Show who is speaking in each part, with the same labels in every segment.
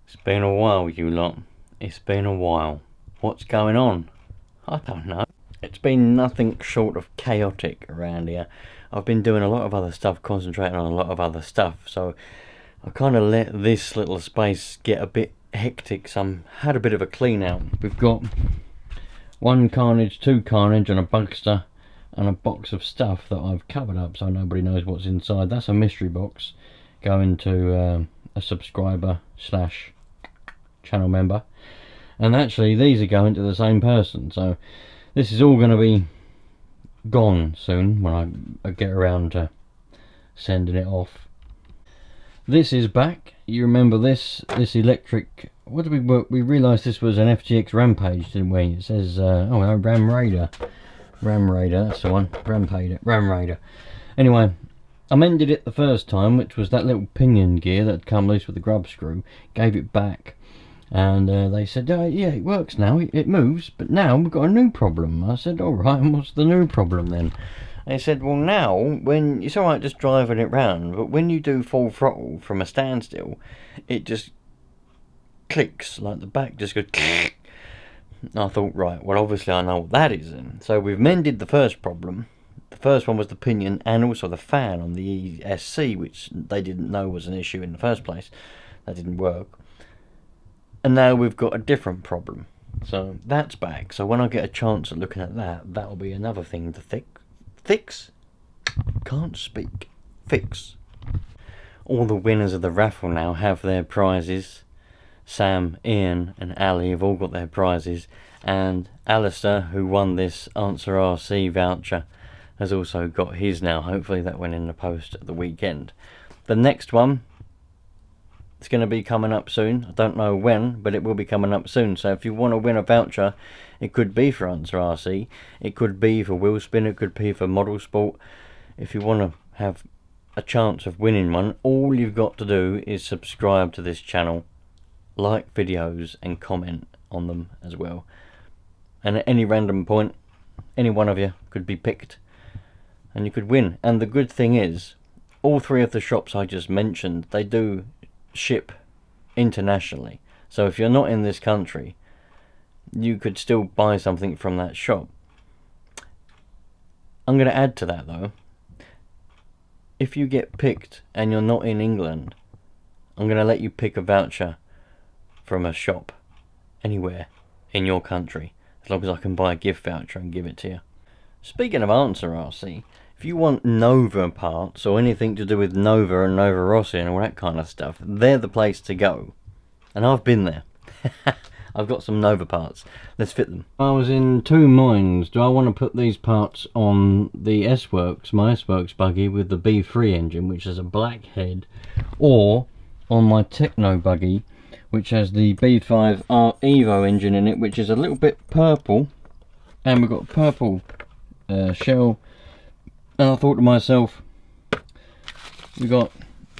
Speaker 1: It's been a while, you lot. It's been a while. What's going on? I don't know. It's been nothing short of chaotic around here. I've been doing a lot of other stuff, concentrating on a lot of other stuff, so I kind of let this little space get a bit hectic, so I had a bit of a clean out. We've got one carnage, two carnage and a bugster and a box of stuff that I've covered up so nobody knows what's inside. That's a mystery box going to a subscriber slash channel member, and actually these are going to the same person, so this is all going to be gone soon when I get around to sending it off. This is back. You remember this electric, what did we realised this was an FTX Rampage, didn't we? It says oh, Ram Raider, that's the one. Ram Raider. Anyway, I mended it the first time, which was that little pinion gear that had come loose with the grub screw. Gave it back, and they said, yeah, it works now, it moves, but now we've got a new problem. I said, alright, and what's the new problem then? They said, well, now, when it's alright just driving it round, but when you do full throttle from a standstill, it just clicks, like the back just goes click. I thought, right, well, obviously I know what that is then. So we've mended the first problem. The first one was the pinion and also the fan on the ESC, which they didn't know was an issue in the first place. That didn't work. And now we've got a different problem. So that's back. So when I get a chance at looking at that, that'll be another thing to fix. Can't speak. Fix. All the winners of the raffle now have their prizes. Sam, Ian and Ali have all got their prizes. And Alistair, who won this Answer RC voucher, has also got his now. Hopefully that went in the post at the weekend. The next one, it's going to be coming up soon. I don't know when, but it will be coming up soon. So if you want to win a voucher, it could be for Answer RC, it could be for Wheel Spin, it could be for Model Sport. If you want to have a chance of winning one, all you've got to do is subscribe to this channel, like videos and comment on them as well. And at any random point, any one of you could be picked and you could win. And the good thing is, all three of the shops I just mentioned, they do ship internationally, so if you're not in this country, you could still buy something from that shop. I'm going to add to that though, if you get picked and you're not in England, I'm going to let you pick a voucher from a shop anywhere in your country, as long as I can buy a gift voucher and give it to you. Speaking of Answer RC, if you want Nova parts or anything to do with Nova and Nova Rossi and all that kind of stuff, they're the place to go. And I've been there. I've got some Nova parts. Let's fit them. I was in two minds. Do I want to put these parts on the S-Works, my S-Works buggy with the B3 engine, which has a black head, or on my Techno buggy, which has the B5 R Evo engine in it, which is a little bit purple, and we've got purple shell. And I thought to myself, we got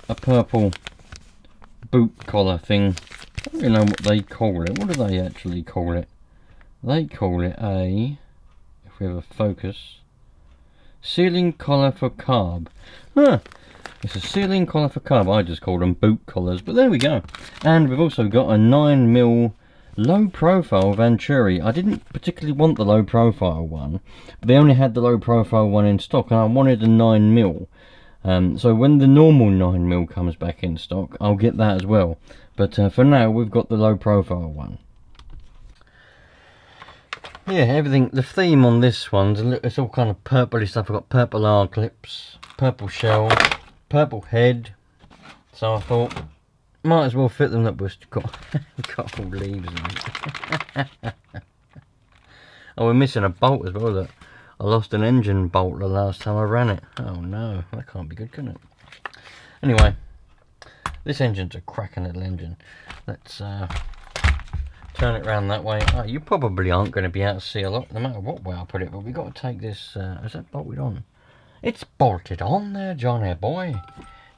Speaker 1: a purple boot collar thing. I don't really know what they call it. What do they actually call it? They call it a, if we have a focus, sealing collar for carb. Huh. It's a sealing collar for carb. I just call them boot collars, but there we go. And we've also got a 9mm low profile Venturi. I didn't particularly want the low profile one, but they only had the low profile one in stock, and I wanted a 9mm. So when the normal 9mm comes back in stock, I'll get that as well. But for now, we've got the low profile one. Yeah, everything, the theme on this one's, it's all kind of purpley stuff. I've got purple R clips, purple shell, purple head. So I thought, might as well fit them that we've got all leaves in it. Oh, we're missing a bolt as well. That I lost an engine bolt the last time I ran it. Oh no, that can't be good, can it? Anyway, this engine's a cracking little engine. Let's turn it around that way. Oh, you probably aren't going to be able to see a lot, no matter what way I put it. But we've got to take this. Is that bolted on? It's bolted on there, Johnny boy.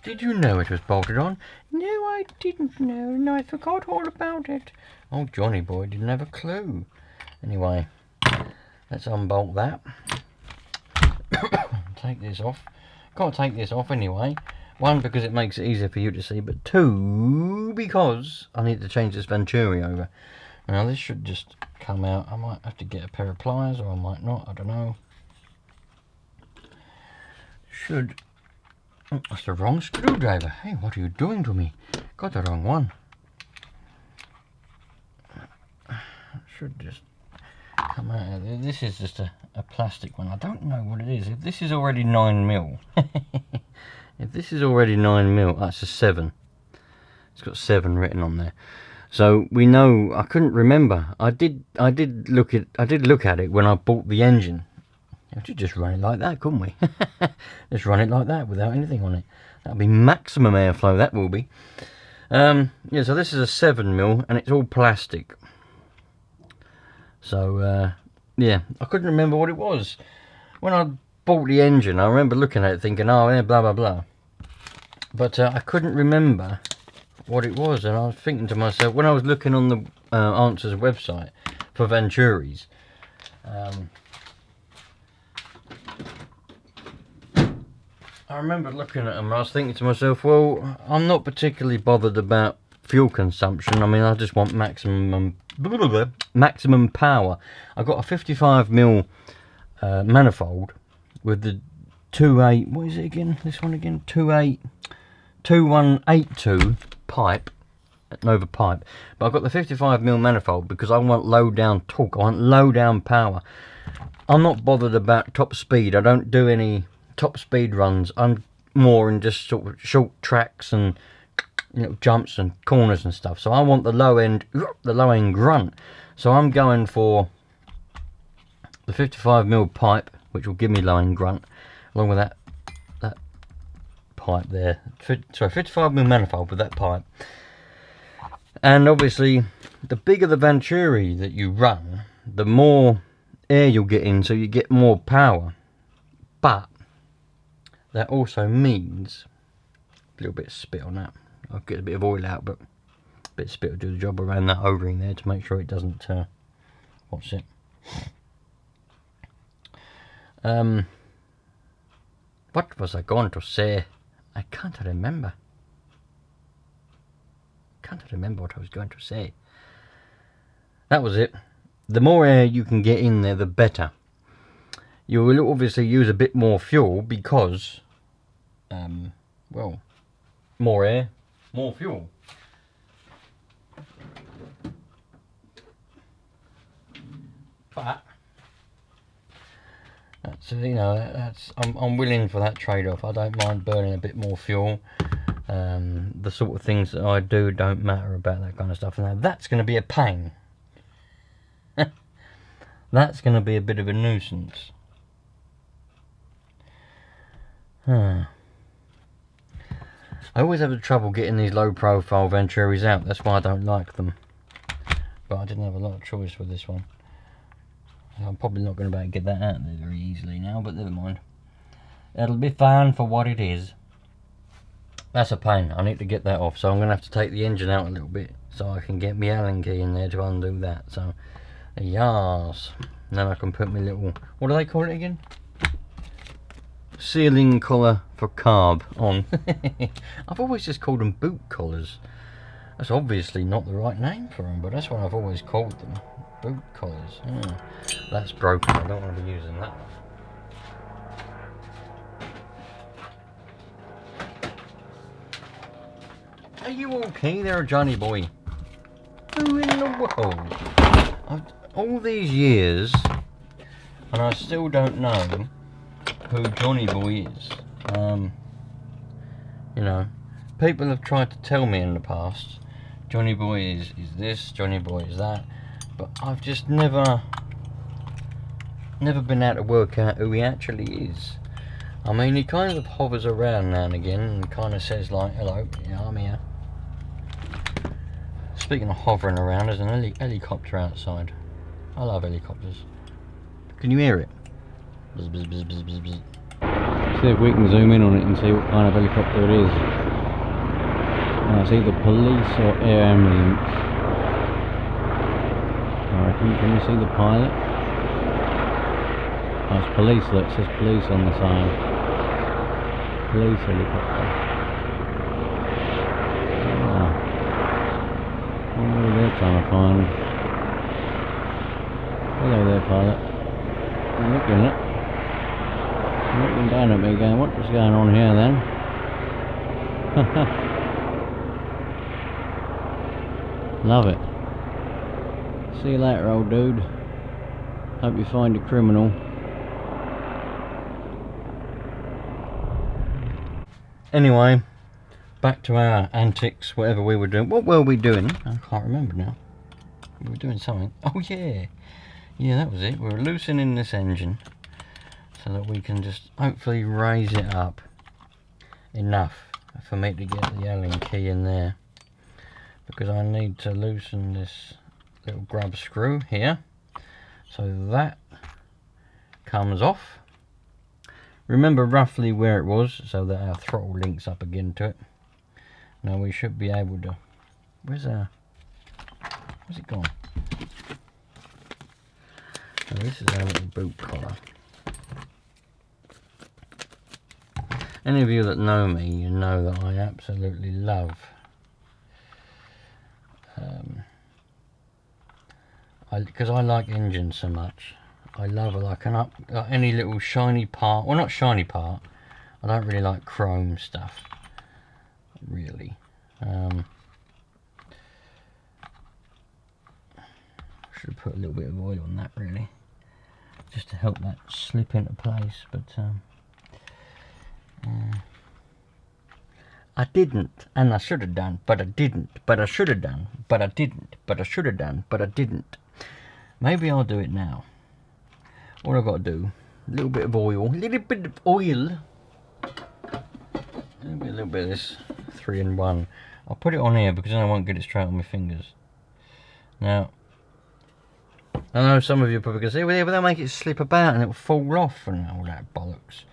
Speaker 1: Did you know it was bolted on? No, I didn't know. No, I forgot all about it. Oh, Johnny boy didn't have a clue. Anyway, let's unbolt that. Take this off. Got to take this off anyway. One, because it makes it easier for you to see, but two, because I need to change this Venturi over. Now this should just come out. I might have to get a pair of pliers, or I might not, I don't know. Should... Oh, that's the wrong screwdriver. Hey, what are you doing to me? Got the wrong one. Should just come out of there. This is just a plastic one. I don't know what it is. If this is already 9mm, if this is already 9mm, that's a 7. It's got 7 written on there. So we know. I couldn't remember. I did look at it when I bought the engine. We could just run it like that, couldn't we? Just run it like that without anything on it. That'll be maximum airflow. That will be. Yeah. So this is a 7mm, and it's all plastic. So yeah, I couldn't remember what it was when I bought the engine. I remember looking at it thinking, oh yeah, blah blah blah, but I couldn't remember what it was. And I was thinking to myself, when I was looking on the Answers website for Venturis, I remember looking at them and I was thinking to myself, well, I'm not particularly bothered about fuel consumption. I mean, I just want maximum power. I've got a 55mm manifold with the 28, what is it again? This one again? 2182 pipe, Nova pipe. But I've got the 55mm manifold because I want low down torque. I want low down power. I'm not bothered about top speed. I don't do any top speed runs. I'm more in just sort of short tracks and, you know, jumps and corners and stuff. So I want the low end grunt. So I'm going for the 55mm pipe, which will give me low end grunt, along with that pipe there. Sorry, 55mm manifold with that pipe. And obviously, the bigger the Venturi that you run, the more air you'll get in, so you get more power. But that also means a little bit of spit on that. I'll get a bit of oil out, but a bit of spit will do the job around that O-ring there to make sure it doesn't, what's it? What was I going to say? I can't remember. Can't remember what I was going to say. That was it. The more air you can get in there, the better. You will obviously use a bit more fuel because, well, more air, more fuel. But that's, you know, that's I'm willing for that trade-off. I don't mind burning a bit more fuel. The sort of things that I do don't matter about that kind of stuff. Now that's going to be a pain. That's going to be a bit of a nuisance. I always have trouble getting these low profile Venturis out. That's why I don't like them. But I didn't have a lot of choice with this one. I'm probably not going to be able to get that out there very easily now, but never mind. It'll be fine for what it is. That's a pain. I need to get that off, so I'm going to have to take the engine out a little bit so I can get my Allen key in there to undo that. So, yes. Then I can put my little, what do they call it again? Sealing collar for carb on. I've always just called them boot collars. That's obviously not the right name for them, but that's what I've always called them. Boot collars. That's broken. I don't want to be using that one. Are you okay there, Johnny boy? Who in the world? All these years, and I still don't know who Johnny boy is. You know, people have tried to tell me in the past, Johnny boy is this, Johnny boy is that, but I've just never been able to work out who he actually is. I mean, he kind of hovers around now and again and kind of says like, hello, yeah, I'm here. Speaking of hovering around, there's an helicopter outside. I love helicopters. Can you hear it? Bzz, bzz, bzz, bzz, bzz, bzz. See if we can zoom in on it and see what kind of helicopter it is. It's either police or air ambulance. I reckon. Can you see the pilot? Oh, it's police. Look, it says police on the side. Police helicopter. What are they trying to find? Hello there, pilot. I'm looking at it. I'm looking down at me going, what is going on here then? Love it. See you later, old dude. Hope you find a criminal. Anyway, back to our antics, whatever we were doing. What were we doing? I can't remember now. We were doing something. Oh yeah. Yeah, that was it. We were loosening this engine so that we can just hopefully raise it up enough for me to get the Allen key in there, because I need to loosen this little grub screw here so that comes off. Remember roughly where it was so that our throttle links up again to it. Now we should be able to... where's it gone? Oh, this is our little boot collar. Any of you that know me, you know that I absolutely love because I like engines so much. I love like any little shiny part. Well, not shiny part. I don't really like chrome stuff, really. Should have put a little bit of oil on that, really, just to help that slip into place. But I didn't, and I should have done, but I didn't, but I should have done, but I didn't, but I should have done, but I didn't. Maybe I'll do it now. All I've got to do, a little bit of oil, a little bit of oil, a little bit of this 3-in-1. I'll put it on here because then I won't get it straight on my fingers. Now, I know some of you are probably going to say, well, yeah, but they'll make it slip about and it'll fall off and all that bollocks.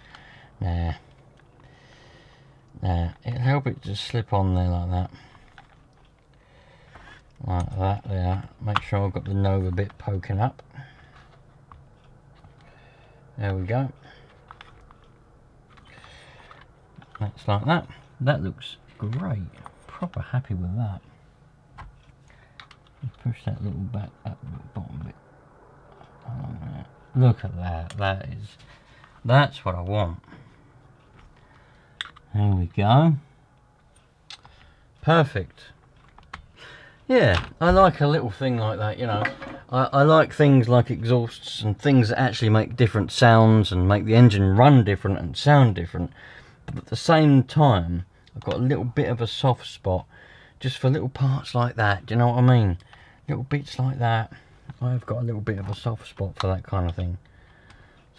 Speaker 1: Nah. Nah, it'll help it just slip on there like that. Like that there. Make sure I've got the Nova bit poking up. There we go. That's like that. That looks great. Proper happy with that. Push that little back up the bottom bit. Along there. Look at that. That's what I want. There we go. Perfect. Yeah, I like a little thing like that, you know. I like things like exhausts and things that actually make different sounds and make the engine run different and sound different. But at the same time, I've got a little bit of a soft spot just for little parts like that. Do you know what I mean? Little bits like that. I've got a little bit of a soft spot for that kind of thing.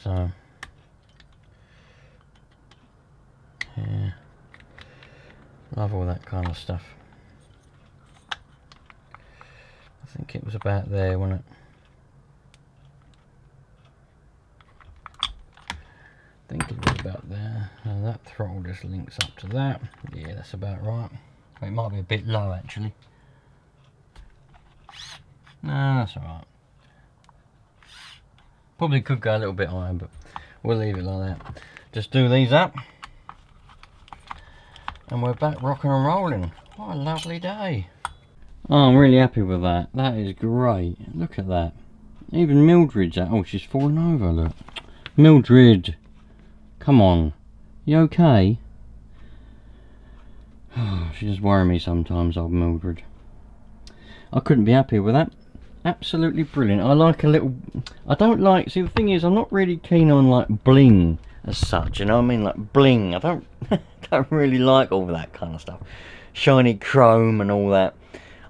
Speaker 1: So, yeah. Love all that kind of stuff. I think it was about there, wasn't it? I think it was about there. Now that throttle just links up to that. Yeah, that's about right. It might be a bit low actually. No, that's alright. Probably could go a little bit higher, but we'll leave it like that. Just do these up. And we're back rocking and rolling. What a lovely day. Oh, I'm really happy with that. That is great. Look at that. Even Mildred's out. Oh, she's fallen over, look. Mildred. Come on. You okay? She just worries me sometimes, old Mildred. I couldn't be happier with that. Absolutely brilliant. I like a little... I don't like... See, the thing is, I'm not really keen on, like, bling as such. You know what I mean? Like, bling. I don't... don't really like all that kind of stuff. Shiny chrome and all that.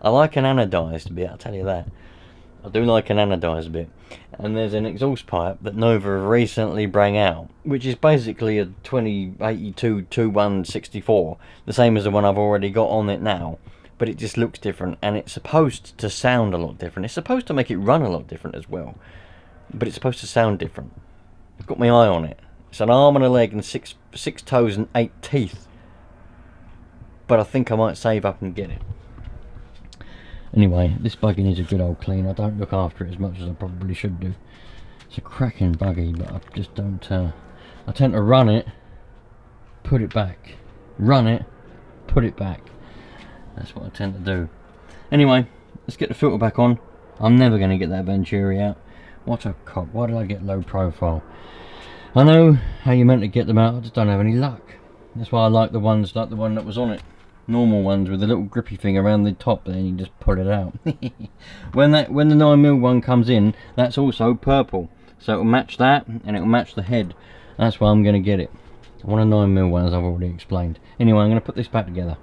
Speaker 1: I like an anodised bit, I'll tell you that. I do like an anodised bit. And there's an exhaust pipe that Nova recently brought out, which is basically a 2082 2164, the same as the one I've already got on it now, but it just looks different, and it's supposed to sound a lot different. It's supposed to make it run a lot different as well, but it's supposed to sound different. I've got my eye on it. It's an arm and a leg and six toes and 8 teeth, but I think I might save up and get it. Anyway, this buggy needs a good old clean. I don't look after it as much as I probably should do. It's a cracking buggy, but I just don't... I tend to run it, put it back. Run it, put it back. That's what I tend to do. Anyway, let's get the filter back on. I'm never going to get that Venturi out. What a cock. Why did I get low profile? I know how you're meant to get them out, I just don't have any luck. That's why I like the ones like the one that was on it. Normal ones with the little grippy thing around the top, then you just pull it out. When the 9mm one comes in, that's also purple. So it'll match that, and it'll match the head. That's why I'm going to get it. I want a 9mm one, as I've already explained. Anyway, I'm going to put this back together.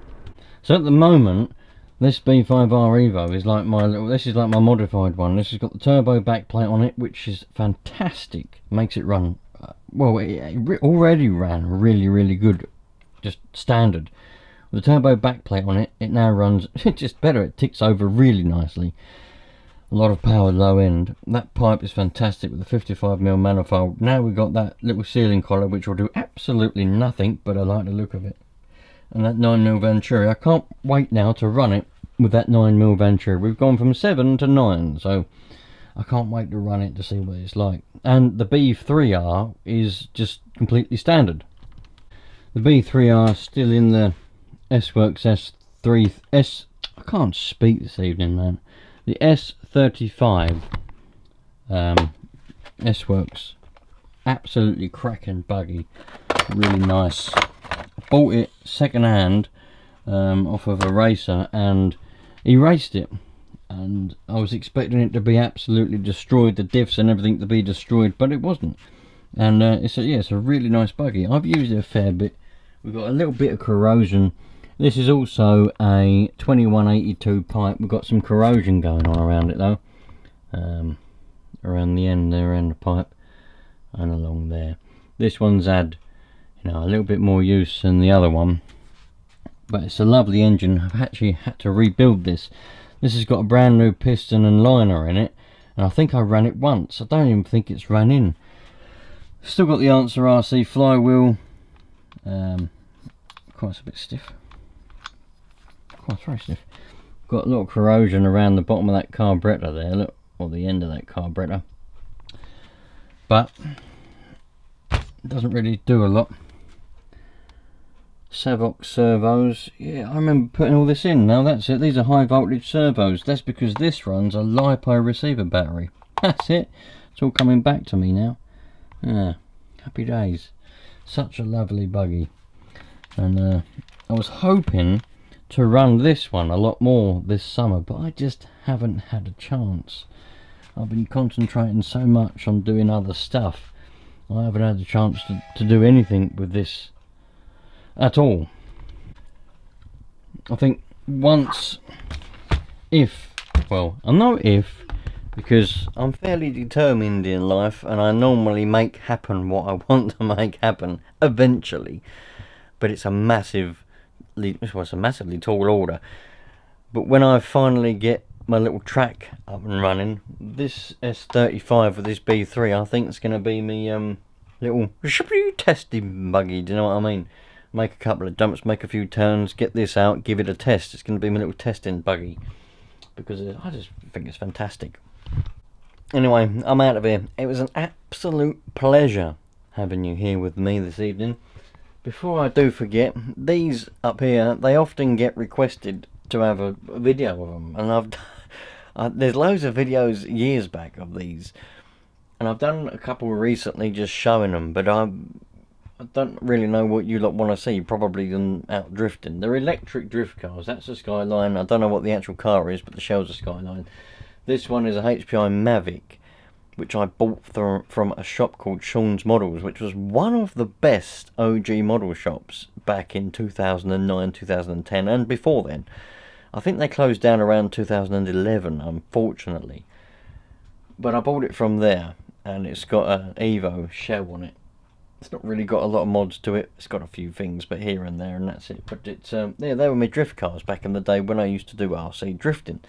Speaker 1: So at the moment, this B5R Evo is like my little, this is like my modified one. This has got the turbo backplate on it, which is fantastic. Makes it run, well, it already ran really good, just standard. With the turbo backplate on it, it now runs just better. It ticks over really nicely. A lot of power low end. That pipe is fantastic with the 55mm manifold. Now we've got that little sealing collar, which will do absolutely nothing, but I like the look of it. And that 9mm Venturi, I can't wait now to run it with that 9mm Venturi. We've gone from 7 to 9, so I can't wait to run it to see what it's like. And the B3R is just completely standard. The B3R still in the S-Works S3 S. I can't speak this evening, man. The S35 S-Works, absolutely cracking buggy, really nice. Bought it second hand off of a racer, and he raced it, and I was expecting it to be absolutely destroyed, the diffs and everything to be destroyed, but it wasn't. And it's a really nice buggy. I've used it a fair bit. We've got a little bit of corrosion. This is also a 2182 pipe. We've got some corrosion going on around it though, around the end there, around the pipe, and along there. This one's had, you know, a little bit more use than the other one, but it's a lovely engine. I've actually had to rebuild this. This has got a brand new piston and liner in it, and I think I ran it once. I don't even think it's ran in. Still got the Answer RC flywheel. Quite a bit stiff. Quite very stiff. Got a little corrosion around the bottom of that carburetor there, look, or the end of that carburetor. But it doesn't really do a lot. Savox servos, yeah, I remember putting all this in. Now that's it, these are high voltage servos. That's because this runs a LiPo receiver battery. That's it, it's all coming back to me now. Yeah, happy days. Such a lovely buggy. And I was hoping to run this one a lot more this summer, but I just haven't had a chance. I've been concentrating so much on doing other stuff, I haven't had a chance to do anything with this at all. I think once, I know if, because I'm fairly determined in life, and I normally make happen what I want to make happen eventually, but it's a massively tall order. But when I finally get my little track up and running, this S35 with this B3, I think it's going to be me little testing buggy. Do you know what I mean? Make a couple of jumps, make a few turns, get this out, give it a test. It's going to be my little testing buggy, because I just think it's fantastic. Anyway, I'm out of here. It was an absolute pleasure having you here with me this evening. Before I do forget, these up here, they often get requested to have a video of them, and there's loads of videos years back of these, and I've done a couple recently just showing them, but I don't really know what you lot want to see. Probably them out drifting. They're electric drift cars. That's a Skyline. I don't know what the actual car is, but the shell's a Skyline. This one is a HPI Mavic, which I bought from a shop called Sean's Models, which was one of the best OG model shops back in 2009, 2010, and before then. I think they closed down around 2011, unfortunately. But I bought it from there, and it's got an Evo shell on it. It's not really got a lot of mods to it. It's got a few things, but here and there, and that's it. But it's yeah, they were my drift cars back in the day when I used to do RC drifting.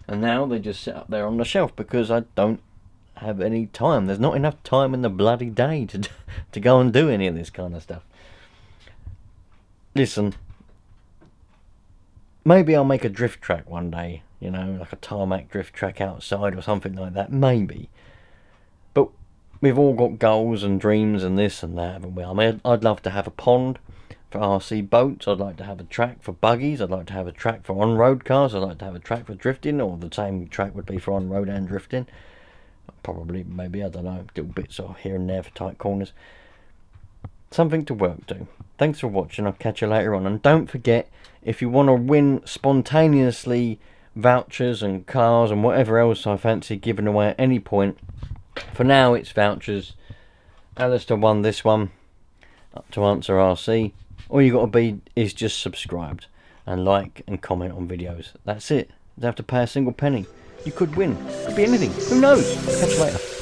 Speaker 1: And now they just sit up there on the shelf because I don't have any time. There's not enough time in the bloody day to go and do any of this kind of stuff. Listen, maybe I'll make a drift track one day, you know, like a tarmac drift track outside or something like that, maybe. But we've all got goals and dreams and this and that, haven't we? I mean, I'd love to have a pond for RC boats. I'd like to have a track for buggies. I'd like to have a track for on-road cars. I'd like to have a track for drifting, or the same track would be for on-road and drifting. Probably, maybe, I don't know, little bits of here and there for tight corners. Something to work to. Thanks for watching. I'll catch you later on. And don't forget, if you want to win spontaneously vouchers and cars and whatever else I fancy giving away at any point, for now it's vouchers. Alistair won this one, Up to Answer RC. All you got to be is just subscribed and like and comment on videos. That's it. You don't have to pay a single penny. You could win. Could be anything. Who knows? Catch you later.